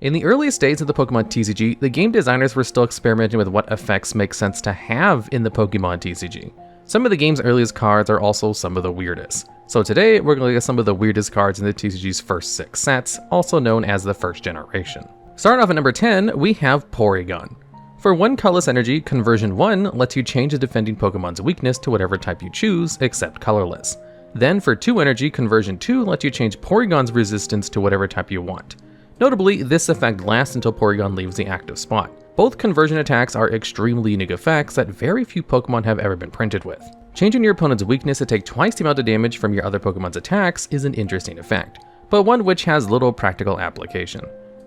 In the earliest days of the Pokemon TCG, the game designers were still experimenting with what effects make sense to have in the Pokemon TCG. Some of the game's earliest cards are also some of the weirdest. So today, we're going to look at some of the weirdest cards in the TCG's first 6 sets, also known as the first generation. Starting off at number 10, we have Porygon. For 1 colorless energy, conversion 1 lets you change a defending Pokemon's weakness to whatever type you choose, except colorless. Then for 2 energy, conversion 2 lets you change Porygon's resistance to whatever type you want. Notably, this effect lasts until Porygon leaves the active spot. Both conversion attacks are extremely unique effects that very few Pokemon have ever been printed with. Changing your opponent's weakness to take twice the amount of damage from your other Pokemon's attacks is an interesting effect, but one which has little practical application.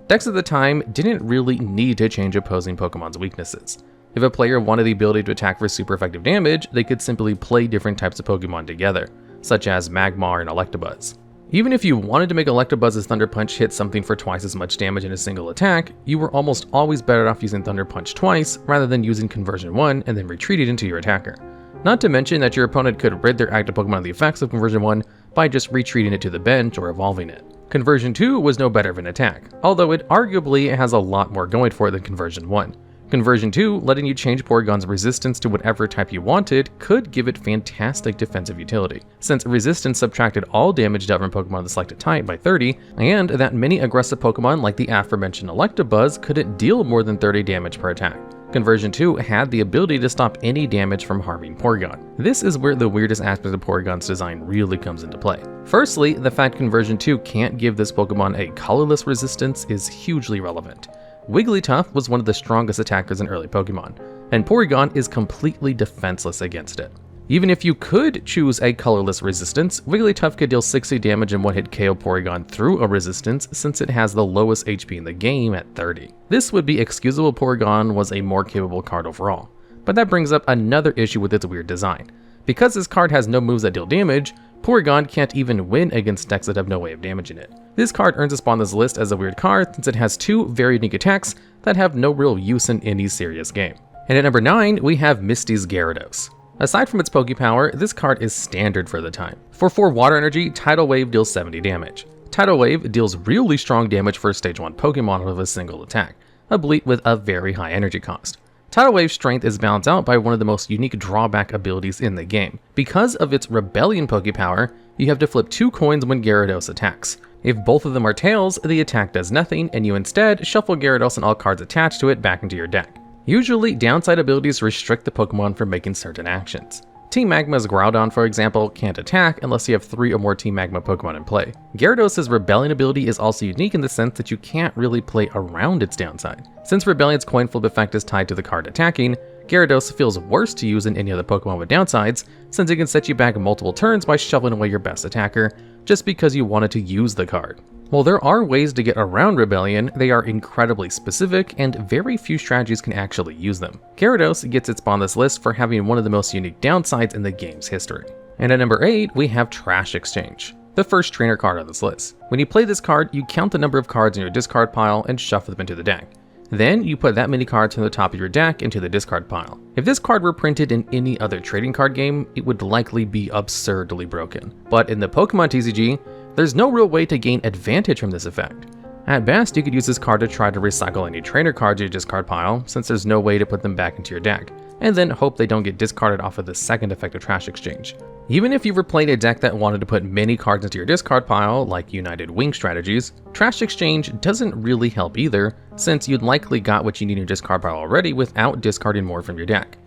Decks at the time didn't really need to change opposing Pokemon's weaknesses. If a player wanted the ability to attack for super effective damage, they could simply play different types of Pokemon together, such as Magmar and Electabuzz. Even if you wanted to make Electabuzz's Thunder Punch hit something for twice as much damage in a single attack, you were almost always better off using Thunder Punch twice rather than using Conversion 1 and then retreating into your attacker. Not to mention that your opponent could rid their active Pokemon of the effects of Conversion 1 by just retreating it to the bench or evolving it. Conversion 2 was no better of an attack, although it arguably has a lot more going for it than Conversion 1. Conversion 2, letting you change Porygon's resistance to whatever type you wanted, could give it fantastic defensive utility, since resistance subtracted all damage dealt from Pokemon of the selected type by 30, and that many aggressive Pokemon like the aforementioned Electabuzz couldn't deal more than 30 damage per attack. Conversion 2 had the ability to stop any damage from harming Porygon. This is where the weirdest aspect of Porygon's design really comes into play. Firstly, the fact Conversion 2 can't give this Pokemon a colorless resistance is hugely relevant. Wigglytuff was one of the strongest attackers in early Pokemon, and Porygon is completely defenseless against it. Even if you could choose a colorless resistance, Wigglytuff could deal 60 damage in one-hit KO Porygon through a resistance since it has the lowest HP in the game at 30. This would be excusable if Porygon was a more capable card overall, but that brings up another issue with its weird design. Because this card has no moves that deal damage, Porygon can't even win against decks that have no way of damaging it. This card earns a spot on this list as a weird card since it has 2 very unique attacks that have no real use in any serious game. And at number 9, we have Misty's Gyarados. Aside from its Pokepower, this card is standard for the time. For 4 water energy, Tidal Wave deals 70 damage. Tidal Wave deals really strong damage for a stage 1 Pokemon with a single attack, a bleat with a very high energy cost. Tidal Wave's strength is balanced out by one of the most unique drawback abilities in the game. Because of its Rebellion Pokepower, you have to flip 2 coins when Gyarados attacks. If both of them are tails, the attack does nothing, and you instead shuffle Gyarados and all cards attached to it back into your deck. Usually, downside abilities restrict the Pokemon from making certain actions. Team Magma's Groudon, for example, can't attack unless you have 3 or more Team Magma Pokemon in play. Gyarados' Rebellion ability is also unique in the sense that you can't really play around its downside. Since Rebellion's coin flip effect is tied to the card attacking, Gyarados feels worse to use than any other Pokemon with downsides, since it can set you back multiple turns by shuffling away your best attacker, just because you wanted to use the card. While there are ways to get around Rebellion, they are incredibly specific, and very few strategies can actually use them. Gyarados gets its spot on this list for having one of the most unique downsides in the game's history. And at number 8, we have Trash Exchange, the first trainer card on this list. When you play this card, you count the number of cards in your discard pile and shuffle them into the deck. Then you put that many cards from the top of your deck into the discard pile. If this card were printed in any other trading card game, it would likely be absurdly broken. But in the Pokemon TCG, there's no real way to gain advantage from this effect. At best, you could use this card to try to recycle any trainer cards in your discard pile, since there's no way to put them back into your deck, and then hope they don't get discarded off of the second effect of Trash Exchange. Even if you've played a deck that wanted to put many cards into your discard pile, like United Wing strategies, Trash Exchange doesn't really help either, since you'd likely got what you need in your discard pile already without discarding more from your deck.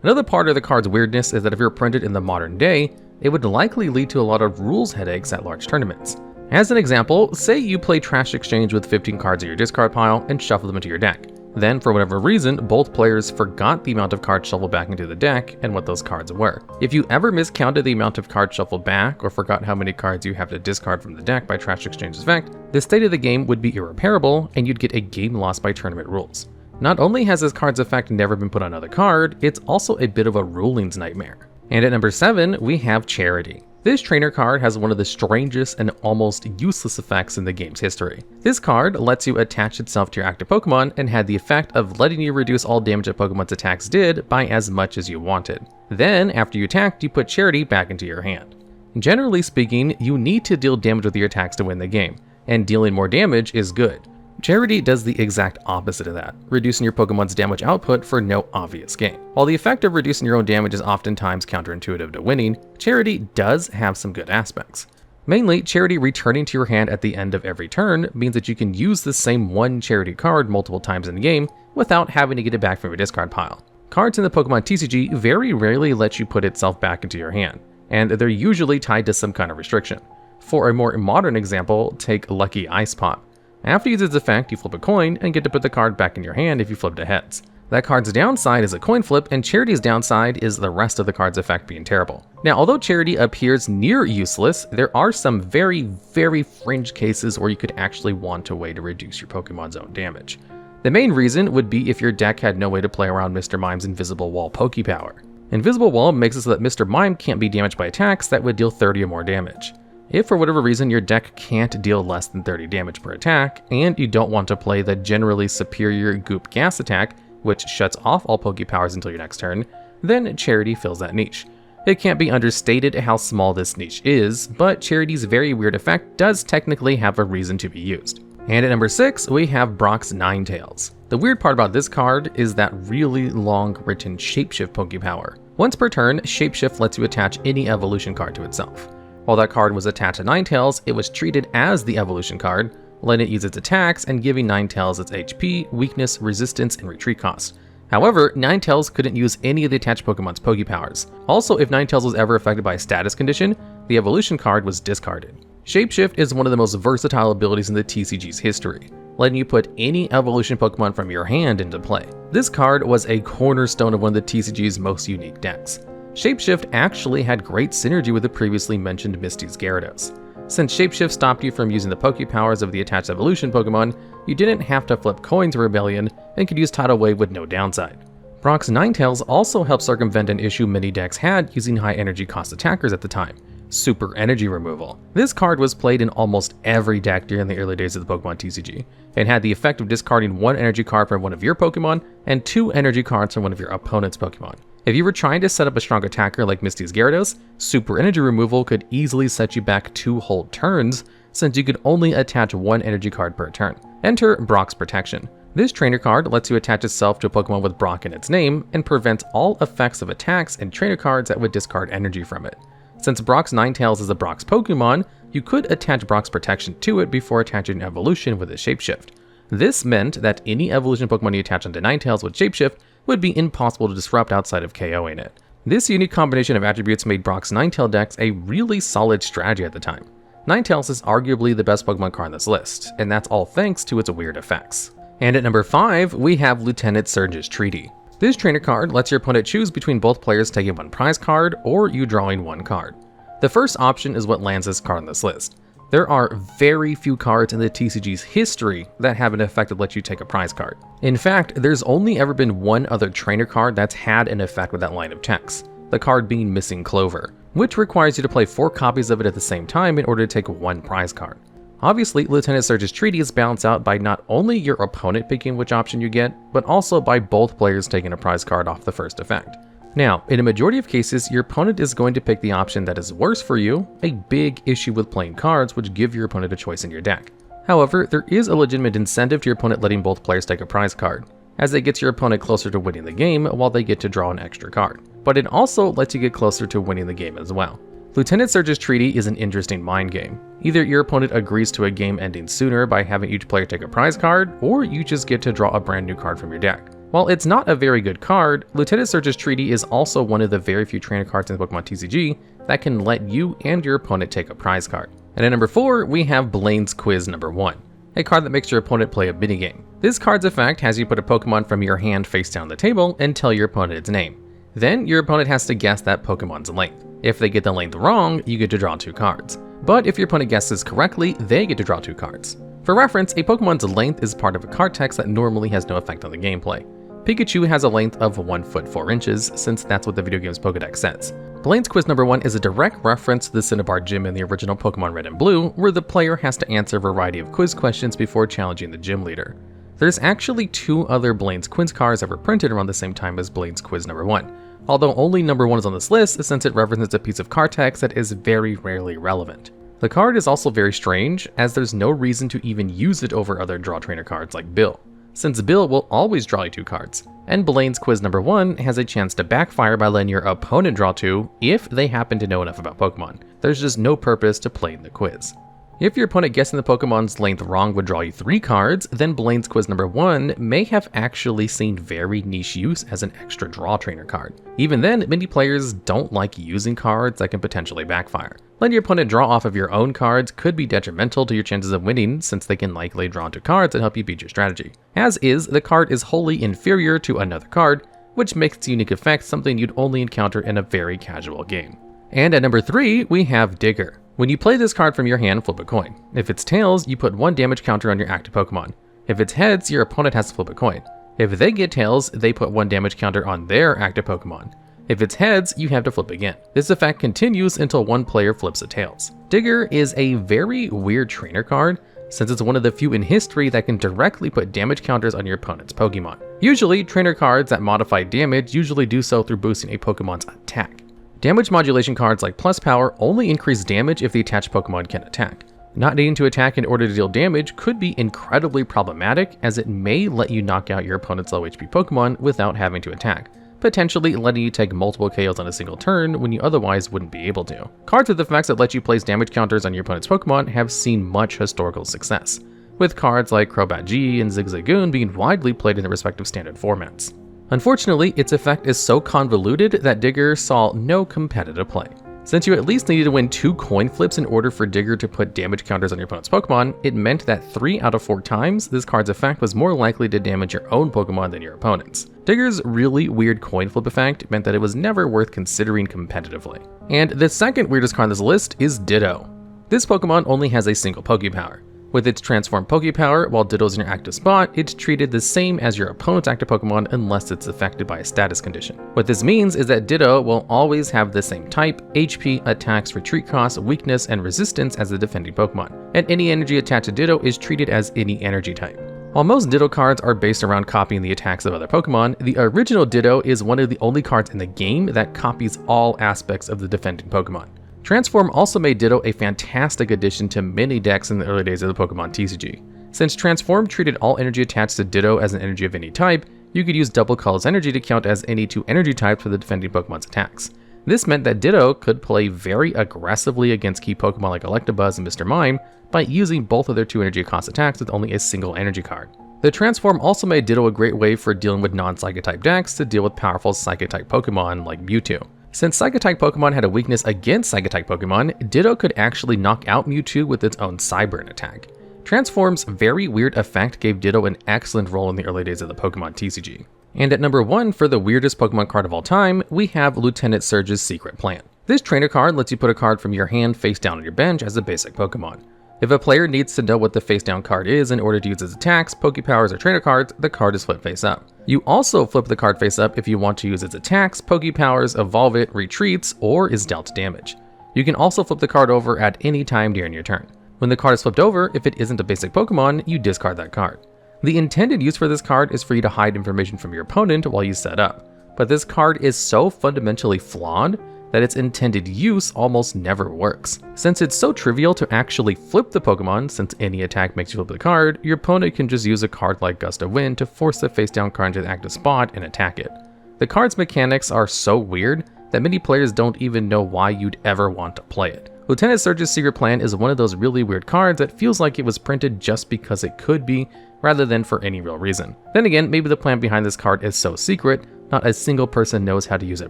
Another part of the card's weirdness is that if you're printed in the modern day, it would likely lead to a lot of rules headaches at large tournaments. As an example, say you play Trash Exchange with 15 cards in your discard pile and shuffle them into your deck. Then, for whatever reason, both players forgot the amount of cards shuffled back into the deck and what those cards were. If you ever miscounted the amount of cards shuffled back or forgot how many cards you have to discard from the deck by Trash Exchange's effect, the state of the game would be irreparable and you'd get a game lost by tournament rules. Not only has this card's effect never been put on another card, it's also a bit of a rulings nightmare. And at number 7, we have Charity. This trainer card has one of the strangest and almost useless effects in the game's history. This card lets you attach itself to your active Pokemon and had the effect of letting you reduce all damage a Pokemon's attacks did by as much as you wanted. Then, after you attacked, you put Charity back into your hand. Generally speaking, you need to deal damage with your attacks to win the game, and dealing more damage is good. Charity does the exact opposite of that, reducing your Pokemon's damage output for no obvious gain. While the effect of reducing your own damage is oftentimes counterintuitive to winning, Charity does have some good aspects. Mainly, Charity returning to your hand at the end of every turn means that you can use the same one Charity card multiple times in the game without having to get it back from your discard pile. Cards in the Pokemon TCG very rarely let you put itself back into your hand, and they're usually tied to some kind of restriction. For a more modern example, take Lucky Ice Pop. After you use its effect, you flip a coin and get to put the card back in your hand if you flip to heads. That card's downside is a coin flip, and Charity's downside is the rest of the card's effect being terrible. Now, although Charity appears near useless, there are some very fringe cases where you could actually want a way to reduce your Pokemon's own damage. The main reason would be if your deck had no way to play around Mr. Mime's Invisible Wall Pokepower. Invisible Wall makes it so that Mr. Mime can't be damaged by attacks that would deal 30 or more damage. If for whatever reason your deck can't deal less than 30 damage per attack, and you don't want to play the generally superior Goop Gas attack, which shuts off all Pokepowers until your next turn, then Charity fills that niche. It can't be understated how small this niche is, but Charity's very weird effect does technically have a reason to be used. And at number 6, we have Brock's Ninetales. The weird part about this card is that really long written Shapeshift Pokepower. Once per turn, Shapeshift lets you attach any evolution card to itself. While that card was attached to Ninetales, it was treated as the evolution card, letting it use its attacks and giving Ninetales its HP, weakness, resistance, and retreat cost. However, Ninetales couldn't use any of the attached Pokemon's Pokepowers. Also, if Ninetales was ever affected by a status condition, the evolution card was discarded. Shapeshift is one of the most versatile abilities in the TCG's history, letting you put any evolution Pokemon from your hand into play. This card was a cornerstone of one of the TCG's most unique decks. Shapeshift actually had great synergy with the previously mentioned Misty's Gyarados. Since Shapeshift stopped you from using the Pokepowers of the attached evolution Pokemon, you didn't have to flip coins in Rebellion and could use Tidal Wave with no downside. Brock's Ninetales also helped circumvent an issue many decks had using high energy cost attackers at the time: Super Energy Removal. This card was played in almost every deck during the early days of the Pokemon TCG, and had the effect of discarding one energy card from one of your Pokemon and 2 energy cards from one of your opponent's Pokemon. If you were trying to set up a strong attacker like Misty's Gyarados, Super Energy Removal could easily set you back 2 whole turns, since you could only attach 1 energy card per turn. Enter Brock's Protection. This trainer card lets you attach itself to a Pokemon with Brock in its name, and prevents all effects of attacks and trainer cards that would discard energy from it. Since Brock's Ninetales is a Brock's Pokemon, you could attach Brock's Protection to it before attaching Evolution with its Shapeshift. This meant that any Evolution Pokemon you attach onto Ninetales with Shapeshift would be impossible to disrupt outside of KOing it. This unique combination of attributes made Brock's Ninetale decks a really solid strategy at the time. Ninetales is arguably the best Pokemon card on this list, and that's all thanks to its weird effects. And at number 5, we have Lieutenant Surge's Treaty. This trainer card lets your opponent choose between both players taking 1 prize card or you drawing 1 card. The first option is what lands this card on this list. There are very few cards in the TCG's history that have an effect that lets you take a prize card. In fact, there's only ever been one other trainer card that's had an effect with that line of text, the card being Missing Clover, which requires you to play 4 copies of it at the same time in order to take 1 prize card. Obviously, Lieutenant Surge's Treaty is balanced out by not only your opponent picking which option you get, but also by both players taking a prize card off the first effect. Now, in a majority of cases, your opponent is going to pick the option that is worse for you, a big issue with playing cards which give your opponent a choice in your deck. However, there is a legitimate incentive to your opponent letting both players take a prize card, as it gets your opponent closer to winning the game while they get to draw an extra card. But it also lets you get closer to winning the game as well. Lieutenant Surge's Treaty is an interesting mind game. Either your opponent agrees to a game ending sooner by having each player take a prize card, or you just get to draw a brand new card from your deck. While it's not a very good card, Lieutenant Surge's Treaty is also one of the very few trainer cards in Pokemon TCG that can let you and your opponent take a prize card. And at number 4, we have Blaine's Quiz number 1, a card that makes your opponent play a minigame. This card's effect has you put a Pokemon from your hand face down the table and tell your opponent its name. Then your opponent has to guess that Pokemon's length. If they get the length wrong, you get to draw 2 cards. But if your opponent guesses correctly, they get to draw 2 cards. For reference, a Pokemon's length is part of a card text that normally has no effect on the gameplay. Pikachu has a length of 1 foot 4 inches, since that's what the video game's Pokedex says. Blaine's Quiz number 1 is a direct reference to the Cinnabar Gym in the original Pokemon Red and Blue, where the player has to answer a variety of quiz questions before challenging the gym leader. There's actually 2 other Blaine's Quiz cards that were printed around the same time as Blaine's Quiz number 1, although only number 1 is on this list since it references a piece of card text that is very rarely relevant. The card is also very strange, as there's no reason to even use it over other draw trainer cards like Bill, since Bill will always draw you 2 cards, and Blaine's quiz number 1 has a chance to backfire by letting your opponent draw 2 if they happen to know enough about Pokemon. There's just no purpose to playing the quiz. If your opponent guessing the Pokemon's length wrong would draw you 3 cards, then Blaine's quiz number 1 may have actually seen very niche use as an extra draw trainer card. Even then, many players don't like using cards that can potentially backfire. Letting your opponent draw off of your own cards could be detrimental to your chances of winning, since they can likely draw into cards that help you beat your strategy. As is, the card is wholly inferior to another card, which makes its unique effect something you'd only encounter in a very casual game. And at number 3, we have Digger. When you play this card from your hand, flip a coin. If it's tails, you put 1 damage counter on your active Pokemon. If it's heads, your opponent has to flip a coin. If they get tails, they put 1 damage counter on their active Pokemon. If it's heads, you have to flip again. This effect continues until 1 player flips a tails. Digger is a very weird trainer card, since it's one of the few in history that can directly put damage counters on your opponent's Pokemon. Usually, trainer cards that modify damage usually do so through boosting a Pokemon's attack. Damage modulation cards like Plus Power only increase damage if the attached Pokemon can attack. Not needing to attack in order to deal damage could be incredibly problematic, as it may let you knock out your opponent's low HP Pokemon without having to attack, potentially letting you take multiple KOs on a single turn when you otherwise wouldn't be able to. Cards with effects that let you place damage counters on your opponent's Pokemon have seen much historical success, with cards like Crobat G and Zigzagoon being widely played in their respective standard formats. Unfortunately, its effect is so convoluted that Digger saw no competitive play. Since you at least needed to win 2 coin flips in order for Digger to put damage counters on your opponent's Pokemon, it meant that 3 out of 4 times this card's effect was more likely to damage your own Pokemon than your opponent's. Digger's really weird coin flip effect meant that it was never worth considering competitively. And the second weirdest card on this list is Ditto. This Pokemon only has a single Pokepower. With its transformed Pokepower, while Ditto's in your active spot, it's treated the same as your opponent's active Pokemon unless it's affected by a status condition. What this means is that Ditto will always have the same type, HP, attacks, retreat cost, weakness, and resistance as the defending Pokemon, and any energy attached to Ditto is treated as any energy type. While most Ditto cards are based around copying the attacks of other Pokemon, the original Ditto is one of the only cards in the game that copies all aspects of the defending Pokemon. Transform also made Ditto a fantastic addition to many decks in the early days of the Pokemon TCG. Since Transform treated all energy attached to Ditto as an energy of any type, you could use Double Color's energy to count as any 2 energy types for the defending Pokemon's attacks. This meant that Ditto could play very aggressively against key Pokemon like Electabuzz and Mr. Mime by using both of their 2 energy cost attacks with only a single energy card. The Transform also made Ditto a great way for dealing with non-Psychic type decks to deal with powerful Psychic type Pokemon like Mewtwo. Since Psychic-type Pokemon had a weakness against Psychic-type Pokemon, Ditto could actually knock out Mewtwo with its own Psyburn attack. Transform's very weird effect gave Ditto an excellent role in the early days of the Pokemon TCG. And at number 1 for the weirdest Pokemon card of all time, we have Lieutenant Surge's Secret Plan. This trainer card lets you put a card from your hand face down on your bench as a basic Pokemon. If a player needs to know what the face down card is in order to use its attacks, Pokepowers, or trainer cards, the card is flipped face up. You also flip the card face up if you want to use its attacks, Pokepowers, evolve it, retreats, or is dealt damage. You can also flip the card over at any time during your turn. When the card is flipped over, if it isn't a basic Pokemon, you discard that card. The intended use for this card is for you to hide information from your opponent while you set up, but this card is so fundamentally flawed that its intended use almost never works. Since it's so trivial to actually flip the Pokemon, since any attack makes you flip the card, your opponent can just use a card like Gust of Wind to force the face down card into the active spot and attack it. The card's mechanics are so weird that many players don't even know why you'd ever want to play it. Lieutenant Surge's Secret Plan is one of those really weird cards that feels like it was printed just because it could be, rather than for any real reason. Then again, maybe the plan behind this card is so secret, not a single person knows how to use it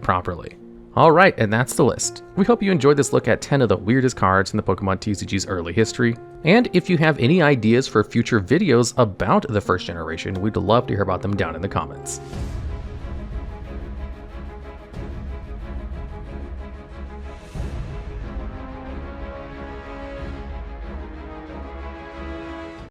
properly. Alright, and that's the list. We hope you enjoyed this look at 10 of the weirdest cards in the Pokemon TCG's early history. And if you have any ideas for future videos about the first generation, we'd love to hear about them down in the comments.